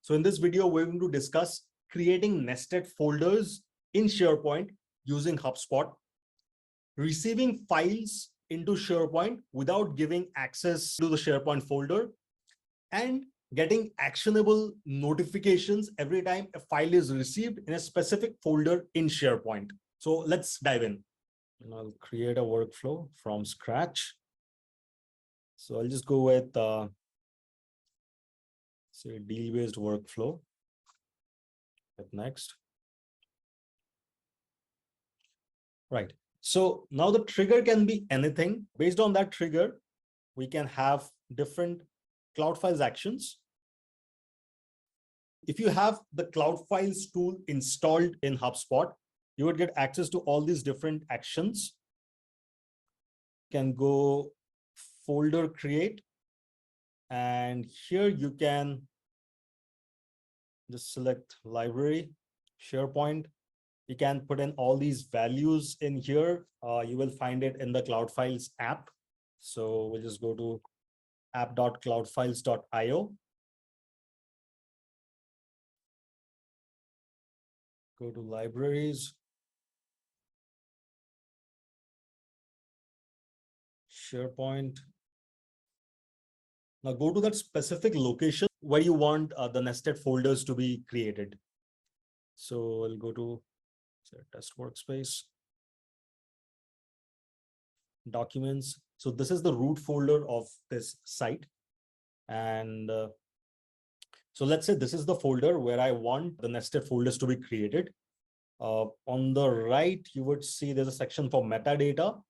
So in this video, we're going to discuss creating nested folders in SharePoint using HubSpot, receiving files into SharePoint without giving access to the SharePoint folder, and getting actionable notifications every time a file is received in a specific folder in SharePoint. So let's dive in. And I'll create a workflow from scratch. So I'll just go with say deal-based workflow. Hit next. Right. So now the trigger can be anything. Based on that trigger, we can have different Cloud Files actions. If you have the Cloud Files tool installed in HubSpot, you would get access to all these different actions. You can go folder create, and here you can just select library, SharePoint. You can put in all these values in here. You will find it in the Cloud Files app. So we'll just go to app.cloudfiles.io. Go to libraries, SharePoint. Now go to that specific location where you want the nested folders to be created. So I'll go to test workspace, documents. So this is the root folder of this site. And so let's say this is the folder where I want the nested folders to be created. On the right, you would see there's a section for metadata.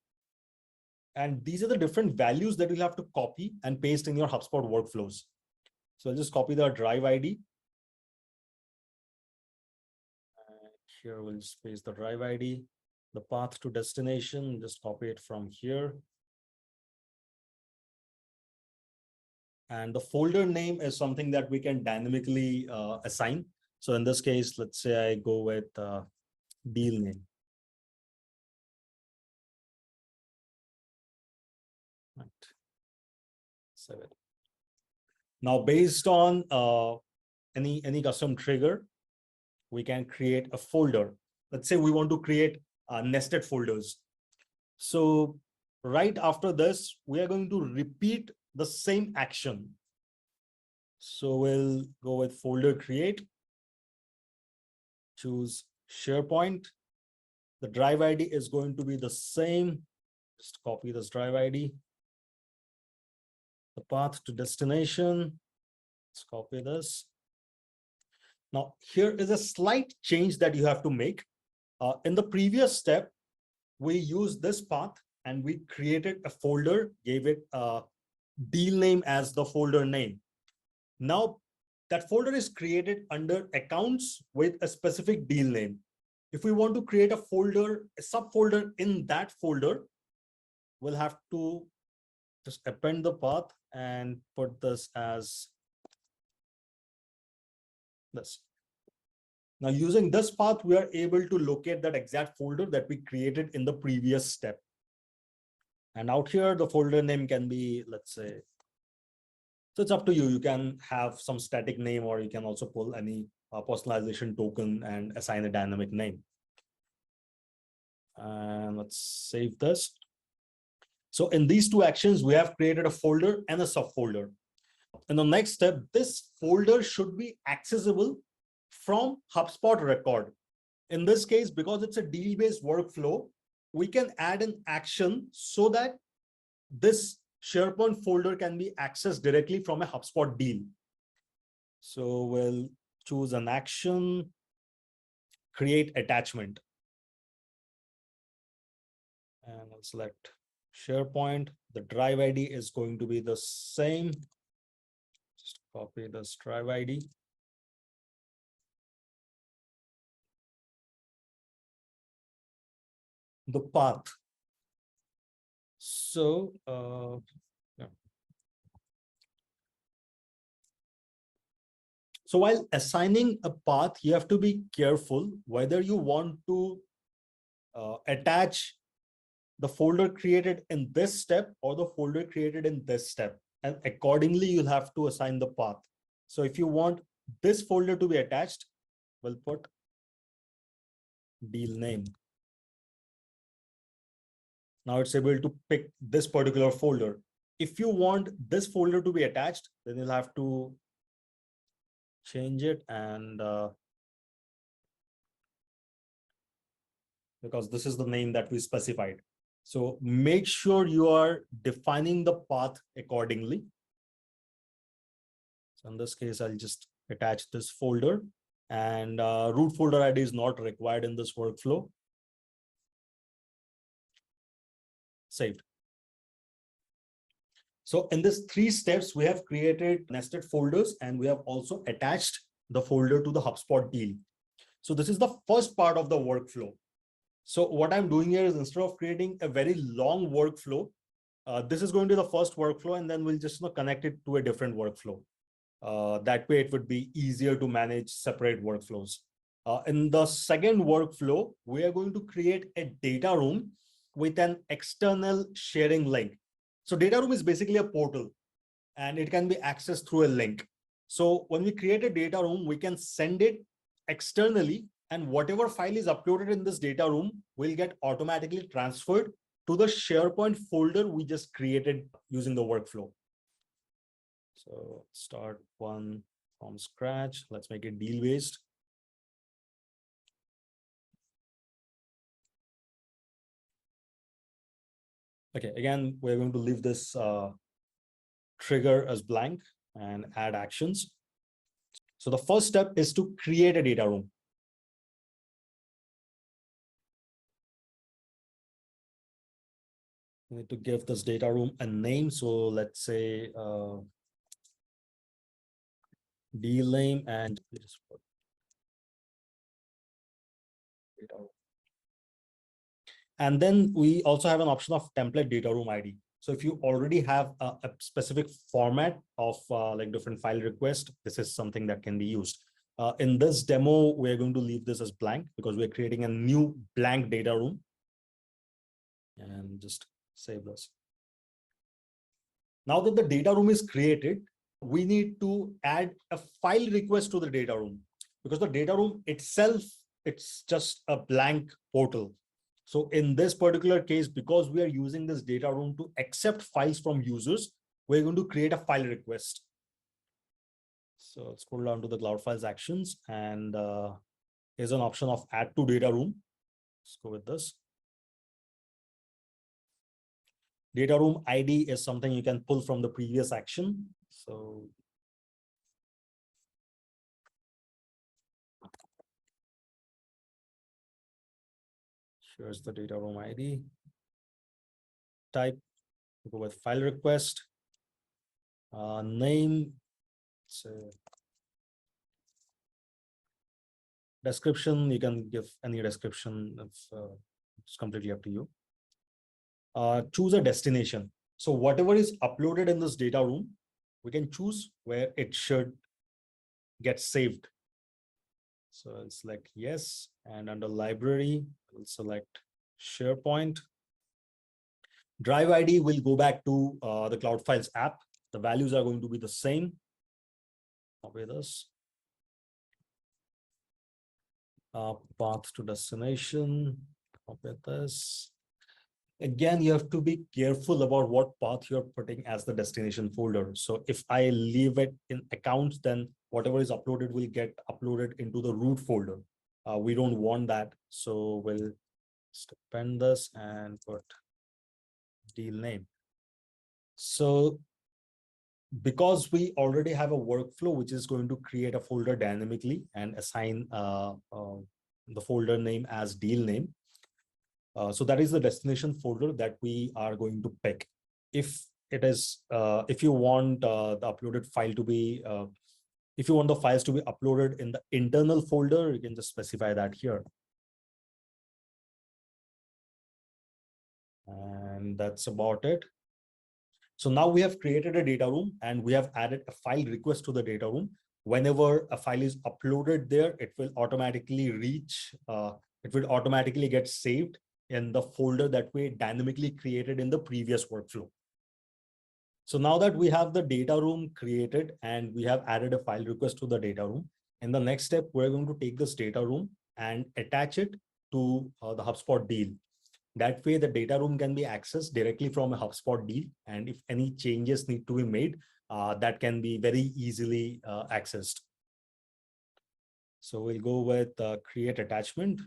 And these are the different values that you'll have to copy and paste in your HubSpot workflows. So I'll just copy the drive ID. And here we'll just paste the drive ID, the path to destination, just copy it from here. And the folder name is something that we can dynamically assign. So in this case, let's say I go with deal name. Right. Save it. Now, based on any custom trigger, we can create a folder. Let's say we want to create nested folders. So right after this, we are going to repeat the same action. So we'll go with folder create, choose SharePoint. The drive ID is going to be the same. Just copy this drive ID. The path to destination, let's copy this. Now, here is a slight change that you have to make. In the previous step, we used this path and we created a folder, gave it a deal name as the folder name. Now, that folder is created under accounts with a specific deal name. If we want to create a folder, a subfolder in that folder, we'll have to just append the path and put this as this. Now, using this path, we are able to locate that exact folder that we created in the previous step. And out here, the folder name can be, let's say, so it's up to you. You can have some static name, or you can also pull any personalization token and assign a dynamic name. And let's save this. So in these two actions, we have created a folder and a subfolder. In the next step, this folder should be accessible from HubSpot record. In this case, because it's a deal-based workflow, we can add an action so that this SharePoint folder can be accessed directly from a HubSpot deal. So we'll choose an action, create attachment. And I'll select SharePoint. The drive ID is going to be the same. Just copy this drive ID. The path. So, yeah. So while assigning a path, you have to be careful whether you want to attach the folder created in this step or the folder created in this step. And accordingly, you'll have to assign the path. So if you want this folder to be attached, we'll put deal name. Now it's able to pick this particular folder. If you want this folder to be attached, then you'll have to change it, and because this is the name that we specified. So make sure you are defining the path accordingly. So in this case, I'll just attach this folder, and root folder ID is not required in this workflow. Saved. So in this 3 steps, we have created nested folders, and we have also attached the folder to the HubSpot deal. So this is the first part of the workflow. So what I'm doing here is, instead of creating a very long workflow, this is going to be the first workflow, and then we'll just connect it to a different workflow. That way it would be easier to manage separate workflows. In the second workflow, we are going to create a data room with an external sharing link. So data room is basically a portal, and it can be accessed through a link. So when we create a data room, we can send it externally, and whatever file is uploaded in this data room will get automatically transferred to the SharePoint folder we just created using the workflow. So start one from scratch. Let's make it deal based. Okay, again, we're going to leave this trigger as blank and add actions. So the first step is to create a data room. We need to give this data room a name. So let's say deal name, and just put data room. And then we also have an option of template data room ID. So if you already have a specific format of like different file requests, this is something that can be used. In this demo, we're going to leave this as blank because we're creating a new blank data room. And just save this. Now that the data room is created, we need to add a file request to the data room, because the data room itself, it's just a blank portal. So in this particular case, because we are using this data room to accept files from users, we're going to create a file request. So let's scroll down to the Cloud Files actions, and here's an option of add to data room. Let's go with this. Data room ID is something you can pull from the previous action. So here's the data room ID. Type, go with file request. Name, so description, you can give any description. It's completely up to you. Choose a destination. So whatever is uploaded in this data room, we can choose where it should get saved. So I'll select yes, and under library, we'll select SharePoint. Drive ID will go back to the Cloud Files app. The values are going to be the same. Copy this. Path to destination. Copy this. Again, you have to be careful about what path you're putting as the destination folder. So if I leave it in accounts, then whatever is uploaded will get uploaded into the root folder. We don't want that. So we'll append this and put deal name. So because we already have a workflow which is going to create a folder dynamically and assign the folder name as deal name. So that is the destination folder that we are going to pick. If it is, if you want the uploaded file to be, if you want the files to be uploaded in the internal folder, you can just specify that here. And that's about it. So now we have created a data room and we have added a file request to the data room. Whenever a file is uploaded there, it will automatically reach, it will automatically get saved in the folder that we dynamically created in the previous workflow. So now that we have the data room created and we have added a file request to the data room, in the next step, we're going to take this data room and attach it to the HubSpot deal. That way, the data room can be accessed directly from a HubSpot deal. And if any changes need to be made, that can be very easily accessed. So we'll go with create attachment.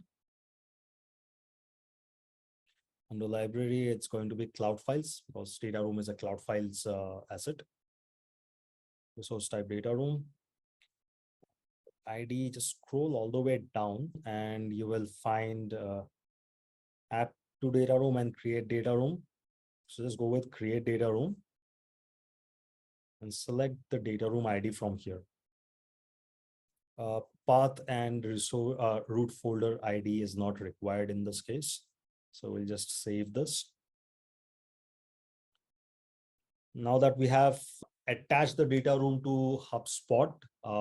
Under library, it's going to be cloud files because data room is a cloud files asset. Resource type data room. ID, just scroll all the way down and you will find app to data room and create data room. So just go with create data room and select the data room ID from here. Path and resource root folder ID is not required in this case. So we'll just save this. Now that we have attached the data room to HubSpot,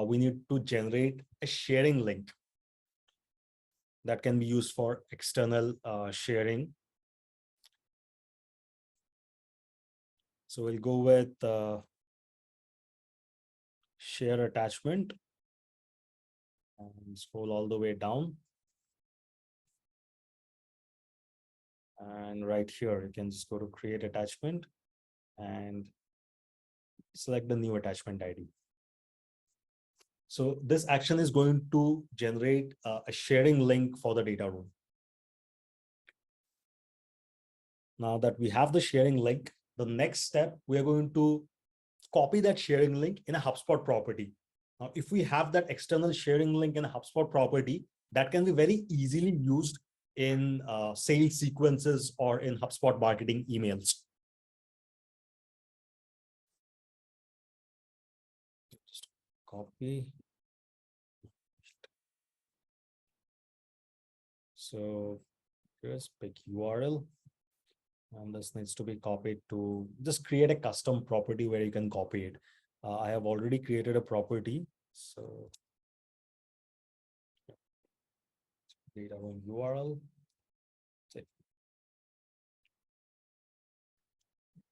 we need to generate a sharing link that can be used for external sharing. So we'll go with share attachment and scroll all the way down. And right here, you can just go to create attachment and select the new attachment ID. So this action is going to generate a sharing link for the data room. Now that we have the sharing link, the next step, we are going to copy that sharing link in a HubSpot property. Now, if we have that external sharing link in a HubSpot property, that can be very easily used in sales sequences or in HubSpot marketing emails. Just copy. So here's pick URL. And this needs to be copied to just create a custom property where you can copy it. I have already created a property. So data room URL.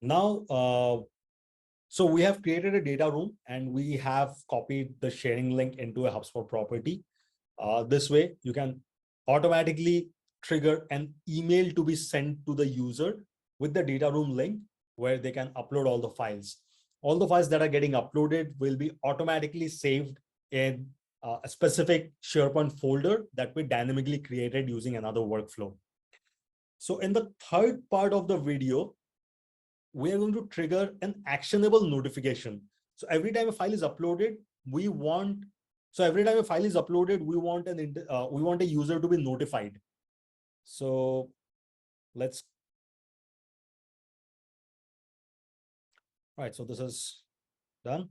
Now, so we have created a data room and we have copied the sharing link into a HubSpot property. This way, you can automatically trigger an email to be sent to the user with the data room link where they can upload all the files. All the files that are getting uploaded will be automatically saved in a specific SharePoint folder that we dynamically created using another workflow. So in the third part of the video, we are going to trigger an actionable notification. So every time a file is uploaded, we want a user to be notified. So let's, all right, so this is done.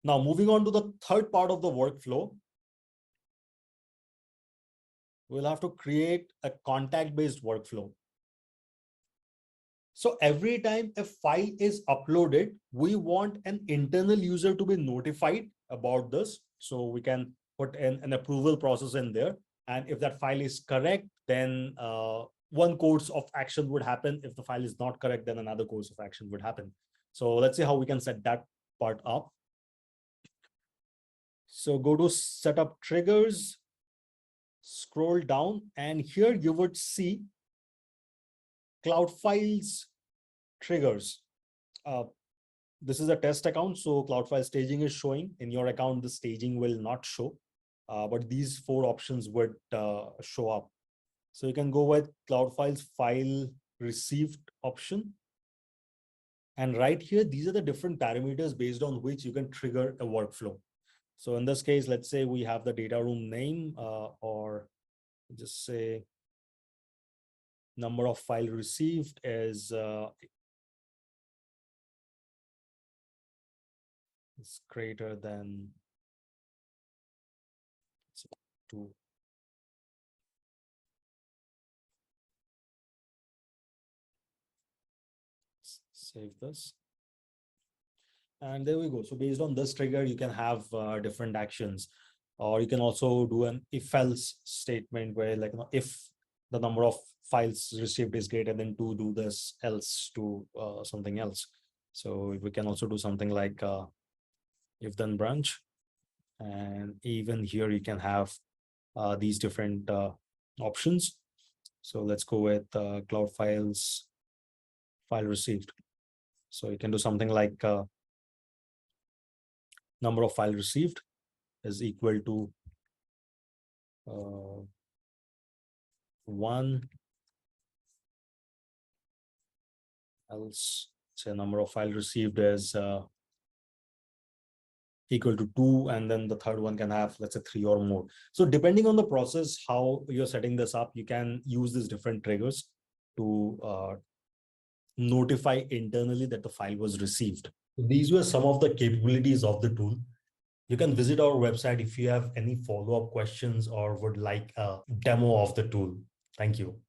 Now moving on to the third part of the workflow, we'll have to create a contact-based workflow. So every time a file is uploaded, we want an internal user to be notified about this. So we can put in an approval process in there. And if that file is correct, then one course of action would happen. If the file is not correct, then another course of action would happen. So let's see how we can set that part up. So go to setup triggers, scroll down, and here you would see Cloud Files triggers. This is a test account, so Cloud File staging is showing. In your account, the staging will not show, but these four options would show up. So you can go with Cloud Files file received option. And right here, these are the different parameters based on which you can trigger a workflow. So in this case, let's say we have the data room name or just say number of file received is greater than 2. Save this. And there we go. So based on this trigger, you can have different actions. Or you can also do an if-else statement where, like, if the number of files received is greater than 2, do this, else do something else. So we can also do something like if then branch. And even here you can have these different options. So let's go with cloud files, file received. So you can do something like number of file received is equal to 1, else say number of file received is equal to 2, and then the third one can have, let's say, 3 or more. So depending on the process, how you're setting this up, you can use these different triggers to notify internally that the file was received. These were some of the capabilities of the tool. You can visit our website if you have any follow-up questions or would like a demo of the tool. Thank you.